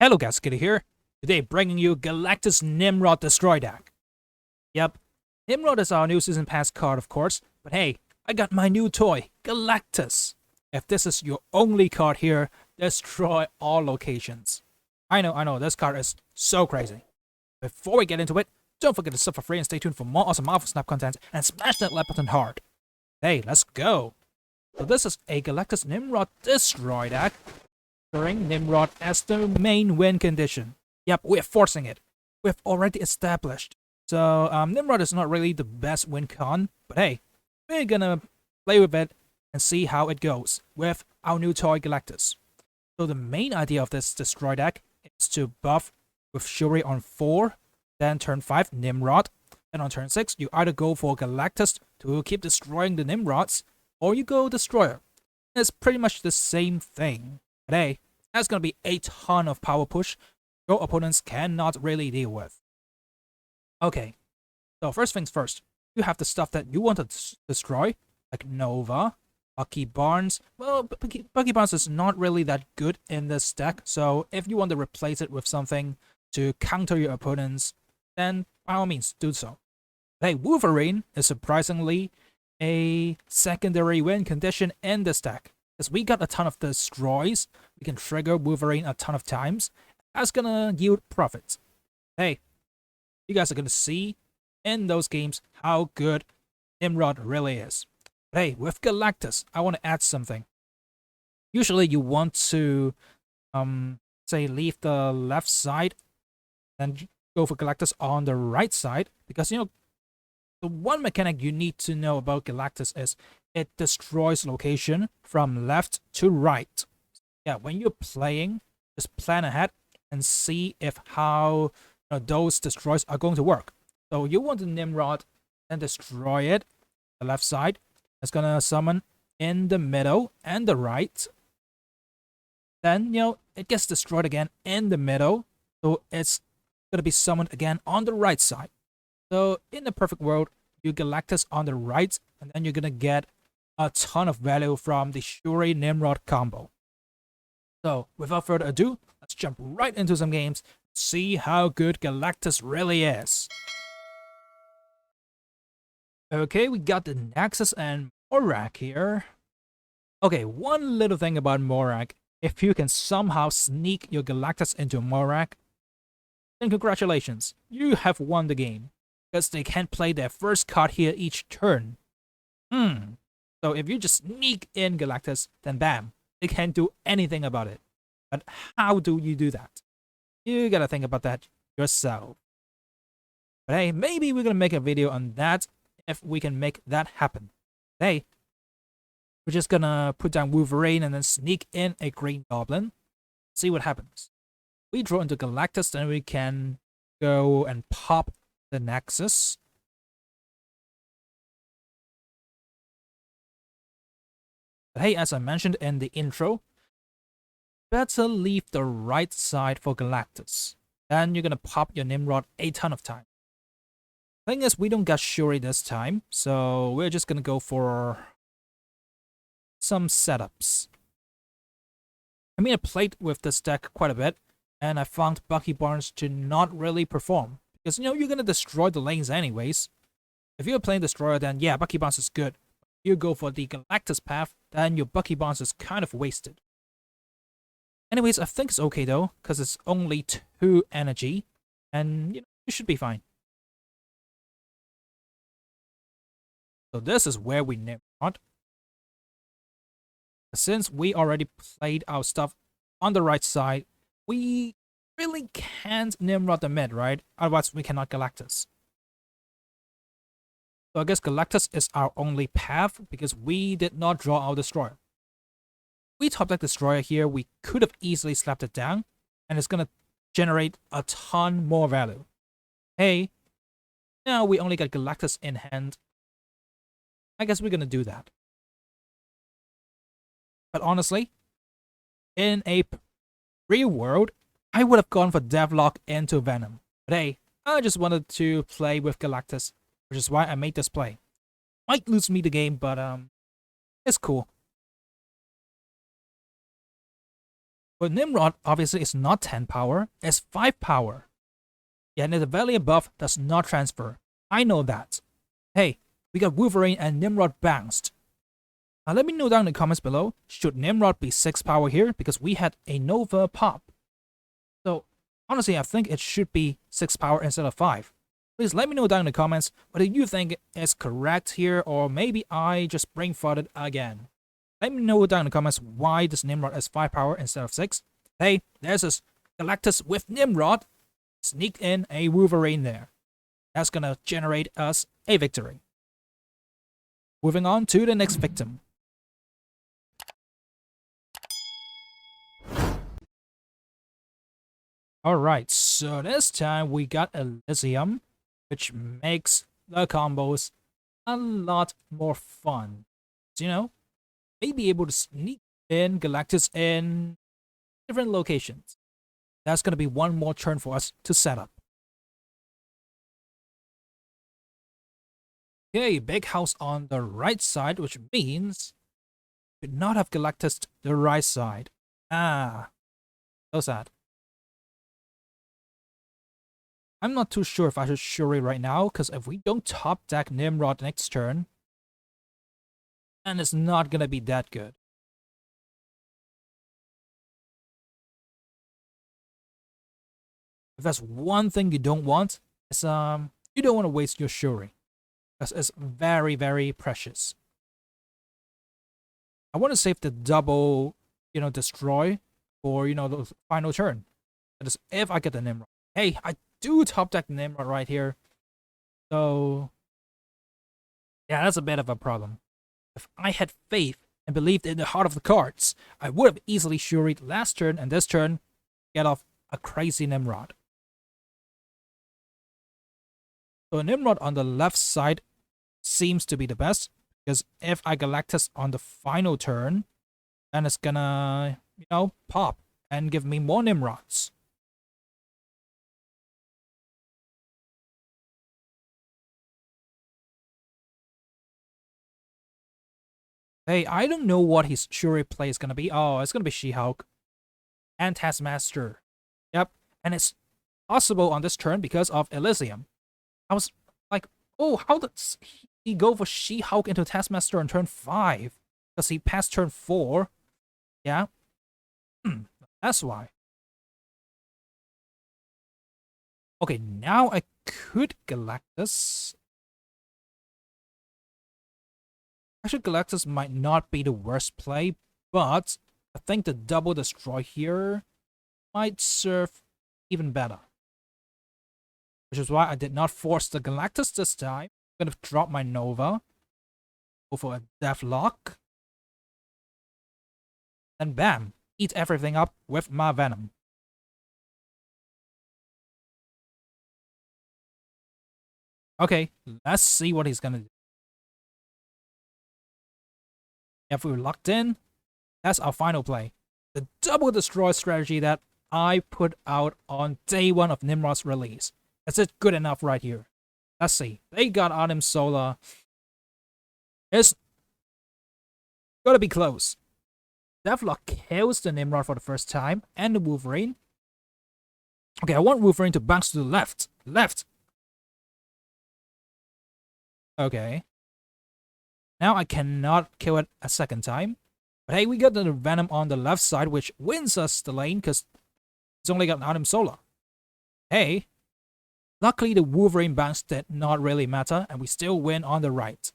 Hello guys, Kitty here. Today bringing you Galactus Nimrod Destroy deck. Yep, Nimrod is our new season pass card of course, but hey, I got my new toy, Galactus. If this is your only card here, destroy all locations. I know, this card is so crazy. Before we get into it, don't forget to sub for free and stay tuned for more awesome Marvel Snap content and smash that like button hard. Hey, let's go. So this is a Galactus Nimrod Destroy deck. Nimrod as the main win condition. Yep, we're forcing it. We've already established. So, Nimrod is not really the best win con, but hey, we're gonna play with it and see how it goes with our new toy Galactus. So the main idea of this destroy deck is to buff with Shuri on 4, then turn 5 Nimrod, and on turn 6 you either go for Galactus to keep destroying the Nimrods, or you go Destroyer. It's pretty much the same thing. But hey, that's gonna be a ton of power push your opponents cannot really deal with. Okay, so first things first, you have the stuff that you want to destroy, like Nova, Bucky Barnes. Well, Bucky Barnes is not really that good in this deck, so if you want to replace it with something to counter your opponents, then by all means do so. But hey, Wolverine is surprisingly a secondary win condition in this deck. Because we got a ton of destroys, we can trigger Wolverine a ton of times. That's gonna yield profits. Hey, you guys are gonna see in those games how good Nimrod really is. But hey, with Galactus, I want to add something. Usually you want to, say, leave the left side and go for Galactus on the right side. Because, you know, the one mechanic you need to know about Galactus is it destroys location from left to right. Yeah, when you're playing, just plan ahead and see if how those destroys are going to work. So you want the Nimrod and destroy it, the left side. It's gonna summon in the middle and the right. Then, it gets destroyed again in the middle. So it's gonna be summoned again on the right side. So in the perfect world, you Galactus on the right, and then you're gonna get a ton of value from the Shuri Nimrod combo. So without further ado, let's jump right into some games, see how good Galactus really is. Okay, we got the Nexus and Morak here. Okay, one little thing about Morak. If you can somehow sneak your Galactus into Morak, then congratulations, you have won the game. Because they can't play their first card here each turn. So if you just sneak in Galactus, then bam, they can't do anything about it. But how do you do that? You gotta think about that yourself. But hey, maybe we're gonna make a video on that if we can make that happen. Hey, we're just gonna put down Wolverine and then sneak in a Green Goblin. See what happens. We draw into Galactus, then we can go and pop the Nexus. But hey, as I mentioned in the intro, better leave the right side for Galactus. Then you're gonna pop your Nimrod a ton of time. Thing is, we don't get Shuri this time, so we're just gonna go for some setups. I mean, I played with this deck quite a bit, and I found Bucky Barnes to not really perform. Because, you're gonna destroy the lanes anyways. If you're playing Destroyer, then yeah, Bucky Barnes is good. If you go for the Galactus path, then your Bucky Barnes is kind of wasted. Anyways, I think it's okay though, because it's only 2 energy, and, you should be fine. So this is where we Nimrod. Since we already played our stuff on the right side, we really can't Nimrod the mid, right? Otherwise we cannot Galactus. So I guess Galactus is our only path because we did not draw our Destroyer. We top deck Destroyer here, we could have easily slapped it down, and it's gonna generate a ton more value. Hey, now we only got Galactus in hand. I guess we're gonna do that. But honestly, in a real world, I would have gone for Devlock into Venom. But hey, I just wanted to play with Galactus, which is why I made this play. Might lose me the game, but it's cool. But Nimrod obviously is not 10 power, it's 5 power. Yeah, and the value above does not transfer. I know that. Hey, we got Wolverine and Nimrod bounced. Now let me know down in the comments below, should Nimrod be 6 power here? Because we had a Nova pop. So, honestly, I think it should be 6 power instead of 5. Please let me know down in the comments whether you think it's correct here, or maybe I just brain farted again. Let me know down in the comments why this Nimrod is 5 power instead of 6. Hey, there's this Galactus with Nimrod. Sneak in a Wolverine there. That's gonna generate us a victory. Moving on to the next victim. Alright, so this time we got Elysium, which makes the combos a lot more fun. So, you know, maybe able to sneak in Galactus in different locations. That's going to be one more turn for us to set up. Okay, big house on the right side, which means we could not have Galactus to the right side. Ah, so sad. I'm not too sure if I should Shuri right now, because if we don't top deck Nimrod next turn, then it's not gonna be that good. If that's one thing you don't want, it's you don't want to waste your Shuri, because it's very, very precious. I want to save the double, destroy for, the final turn. That is if I get the Nimrod. Hey, I do top deck Nimrod right here. So, yeah, that's a bit of a problem. If I had faith and believed in the heart of the cards, I would have easily Shuri'd last turn and this turn get off a crazy Nimrod. So Nimrod on the left side seems to be the best, because if I Galactus on the final turn, then it's gonna, pop and give me more Nimrods. Hey, I don't know what his Shuri play is gonna be. Oh, it's gonna be She-Hulk and Taskmaster. Yep, and it's possible on this turn because of Elysium. I was like, oh, how does he go for She-Hulk into Taskmaster on turn 5? Because he passed turn 4. Yeah, that's why. Okay, now I could Galactus. Actually, Galactus might not be the worst play, but I think the double destroy here might serve even better. Which is why I did not force the Galactus this time. I'm gonna drop my Nova. Go for a Deathlock. And bam! Eat everything up with my Venom. Okay, let's see what he's gonna do. If we're locked in, that's our final play. The double destroy strategy that I put out on day 1 of Nimrod's release. Is it good enough right here? Let's see. They got Arnim Solar. It's gotta be close. Deathlock kills the Nimrod for the first time, and the Wolverine. Okay, I want Wolverine to bounce to the left. Left! Okay. Now I cannot kill it a second time. But hey, we got the Venom on the left side, which wins us the lane, because it's only got an Arnim Solar. Hey. Luckily, the Wolverine bounce did not really matter, and we still win on the right.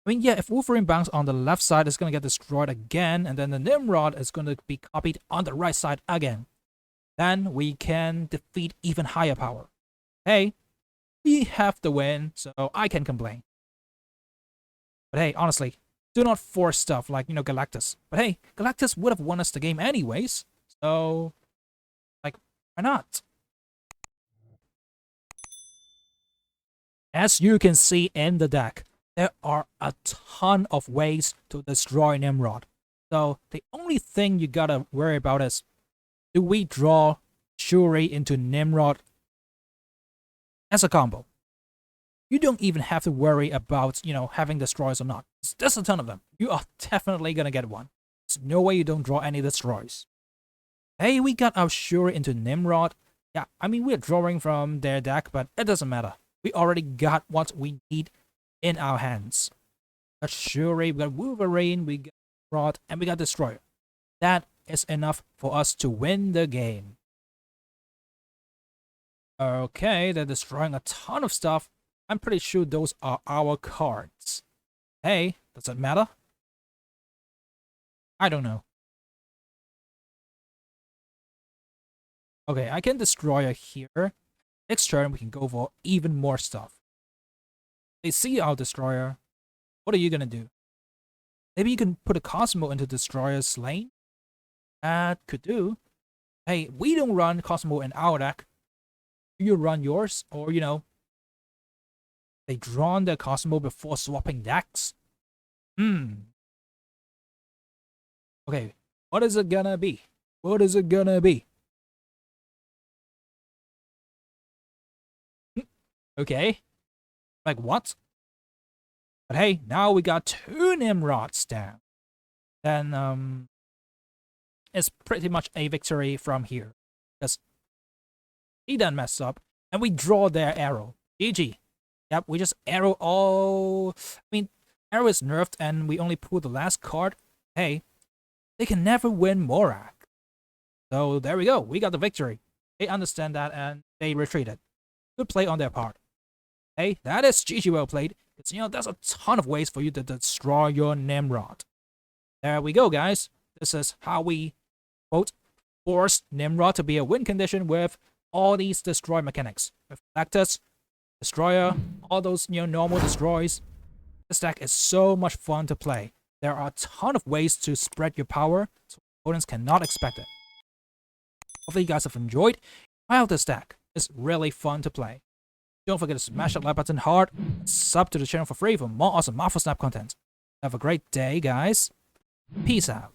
I mean, yeah, if Wolverine bounce on the left side, it's going to get destroyed again, and then the Nimrod is going to be copied on the right side again. Then we can defeat even higher power. Hey, we have the win, so I can complain. But hey, honestly, do not force stuff like, Galactus. But hey, Galactus would have won us the game anyways, so, like, why not? As you can see in the deck, there are a ton of ways to destroy Nimrod. So the only thing you gotta worry about is, do we draw Shuri into Nimrod as a combo? You don't even have to worry about, having destroys or not. There's a ton of them. You are definitely gonna get one. There's no way you don't draw any destroys. Hey, we got our Shuri into Nimrod. Yeah, I mean, we're drawing from their deck, but it doesn't matter. We already got what we need in our hands. We got Shuri, we got Wolverine, we got Nimrod, and we got Destroyer. That is enough for us to win the game. Okay, they're destroying a ton of stuff. I'm pretty sure those are our cards. Hey, does it matter? I don't know. Okay, I can destroy it here. Next turn, we can go for even more stuff. They see our destroyer. What are you gonna do? Maybe you can put a Cosmo into Destroyer's lane? That could do. Hey, we don't run Cosmo in our deck. You run yours, or they drawn their Cosmo before swapping decks? Okay, what is it gonna be? What is it gonna be? Okay. Like what? But hey, now we got 2 Nimrods down. Then, it's pretty much a victory from here. Because he done mess up, and we draw their arrow. GG. Yep, we just arrow all... I mean, arrow is nerfed, and we only pull the last card. Hey, they can never win Morak. So there we go, we got the victory. They understand that, and they retreated. Good play on their part. Hey, that is GG well played. Because, there's a ton of ways for you to destroy your Nimrod. There we go, guys. This is how we, quote, force Nimrod to be a win condition with all these destroy mechanics. With Galactus, Destroyer, all those, normal destroys. This deck is so much fun to play. There are a ton of ways to spread your power, so opponents cannot expect it. Hopefully you guys have enjoyed. Try out this deck. It's really fun to play. Don't forget to smash that like button hard, and sub to the channel for free for more awesome Marvel Snap content. Have a great day, guys. Peace out.